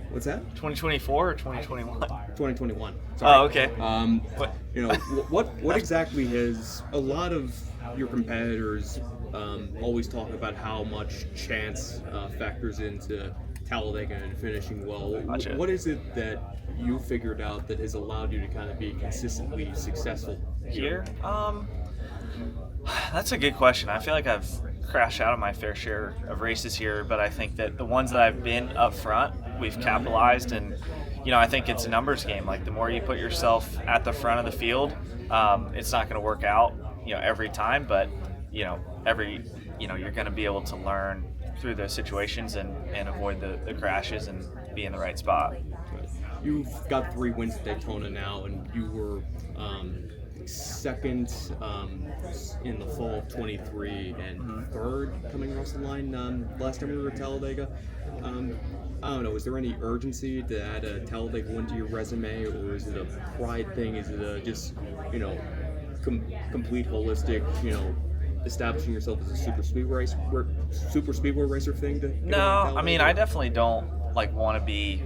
What's that? 2024 or 2021? 2021. Sorry. Oh, okay. What exactly has a lot of your competitors always talk about how much chance factors into Talladega and finishing well. Gotcha. What is it that you figured out that has allowed you to kind of be consistently successful Here? That's a good question. I feel like I've crashed out of my fair share of races here, but I think that the ones that I've been up front, we've capitalized, and I think it's a numbers game. Like, the more you put yourself at the front of the field, it's not going to work out, every time, but you're going to be able to learn through those situations and avoid the crashes and be in the right spot. You've got 3 wins at Daytona now, and you were second in the fall of 23 and third coming across the line last time we were at Talladega. I don't know, is there any urgency to add a Talladega win to your resume, or is it a pride thing? Is it a just, complete holistic, establishing yourself as a super speedway racer thing? No, I mean, I definitely don't want to be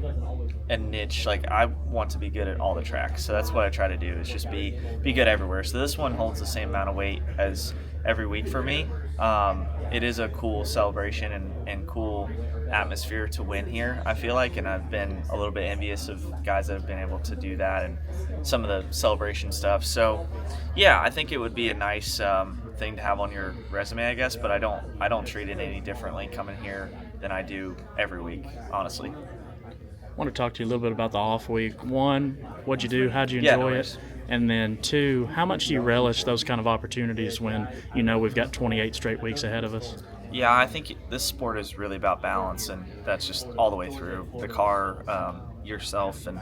a niche. I want to be good at all the tracks, so that's what I try to do, is just be good everywhere. So this one holds the same amount of weight as every week for me. It is a cool celebration and cool atmosphere to win here, I feel like, and I've been a little bit envious of guys that have been able to do that and some of the celebration stuff. So yeah, I think it would be a nice thing to have on your resume, I guess, but I don't treat it any differently coming here than I do every week, honestly. I want to talk to you a little bit about the off week. 1, what'd you do? How'd you enjoy it? And then 2, how much do you relish those kind of opportunities when we've got 28 straight weeks ahead of us? Yeah, I think this sport is really about balance, and that's just all the way through the car, yourself, and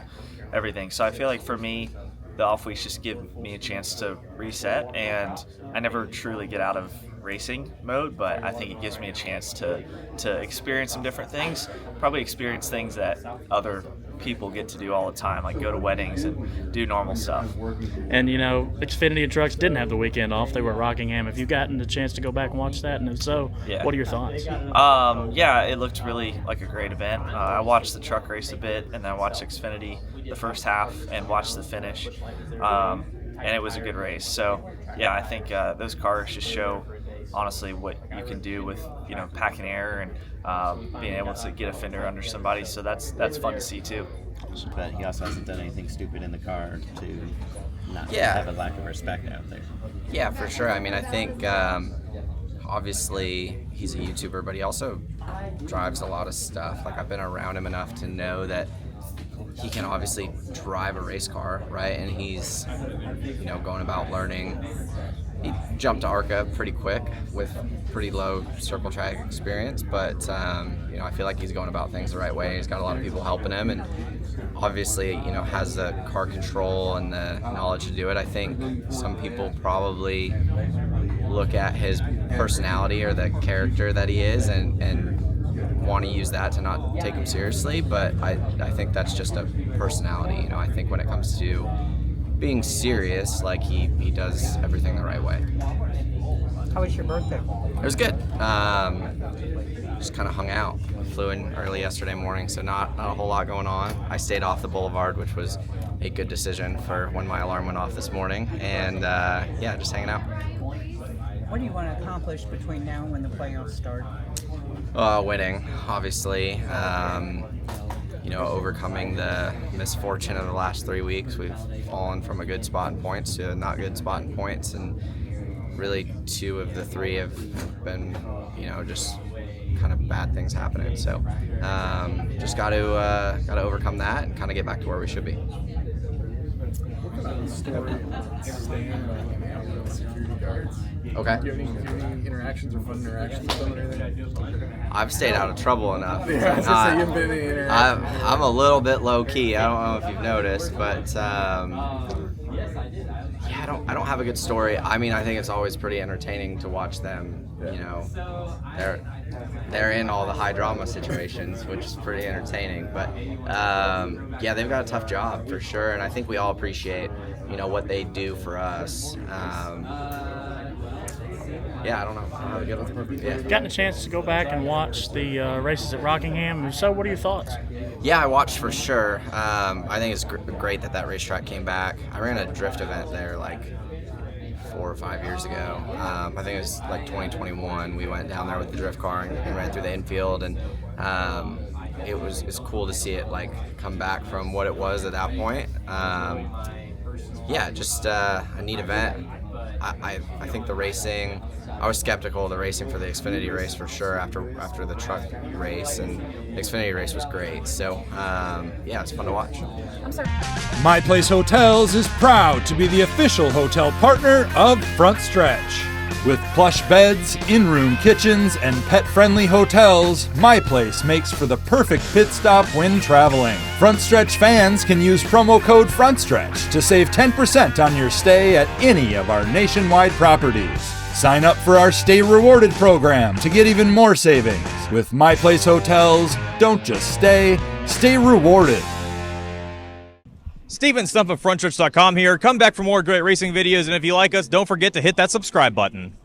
everything. So I feel like for me, the off weeks just give me a chance to reset, and I never truly get out of racing mode, but I think it gives me a chance to experience some different things, probably experience things that other people get to do all the time, like go to weddings and do normal stuff. And Xfinity and Trucks didn't have the weekend off. They were at Rockingham. Have you gotten the chance to go back and watch that? And if so, What are your thoughts? Yeah, it looked really like a great event. I watched the truck race a bit, and then I watched Xfinity the first half and watched the finish, and it was a good race. So yeah, I think those cars just show honestly what you can do with packing air and being able to get a fender under somebody. So that's fun to see too. But he also hasn't done anything stupid in the car to not have a lack of respect out there. Yeah, for sure. I mean, I think obviously he's a YouTuber, but he also drives a lot of stuff. I've been around him enough to know that he can obviously drive a race car, right? And he's going about learning. He jumped to ARCA pretty quick with pretty low circle track experience, but I feel like he's going about things the right way. He's got a lot of people helping him, and obviously has the car control and the knowledge to do it. I think some people probably look at his personality or the character that he is and want to use that to not take him seriously, but I think that's just a personality. I think when it comes to being serious, he does everything the right way. How was your birthday? It was good. Just kind of hung out. Flew in early yesterday morning, so not a whole lot going on. I stayed off the boulevard, which was a good decision for when my alarm went off this morning, and just hanging out. What do you want to accomplish between now and when the playoffs start? Winning, obviously. Overcoming the misfortune of the last 3 weeks. We've fallen from a good spot in points to a not good spot in points, and really 2 of the 3 have been, just kind of bad things happening. So just got to overcome that and kind of get back to where we should be. What kind of story staying security guards? Okay. Do you have any interactions or fun interactions with them or anything? I've stayed out of trouble enough. Yeah, I was gonna say, you haven't been in any interactions. I'm a little bit low key. I don't know if you've noticed, but I don't have a good story. I mean, I think it's always pretty entertaining to watch them. They're in all the high drama situations, which is pretty entertaining. But they've got a tough job for sure, and I think we all appreciate what they do for us. I don't know. Gotten a chance to go back and watch the races at Rockingham. So what are your thoughts? Yeah, I watched for sure. I think it's great that racetrack came back. I ran a drift event there like 4 or 5 years ago. I think it was like 2021. We went down there with the drift car and ran through the infield, and it's cool to see it like come back from what it was at that point. Yeah, just a neat event. I think the racing, I was skeptical of the racing for the Xfinity race for sure after the truck race, and the Xfinity race was great. So yeah, it's fun to watch. My Place Hotels is proud to be the official hotel partner of Frontstretch. With plush beds, in-room kitchens, and pet-friendly hotels, My Place makes for the perfect pit stop when traveling. Frontstretch fans can use promo code Frontstretch to save 10% on your stay at any of our nationwide properties. Sign up for our Stay Rewarded program to get even more savings. With My Place Hotels, don't just stay rewarded. Steven Stump of Frontstretch.com here. Come back for more great racing videos, and if you like us, don't forget to hit that subscribe button.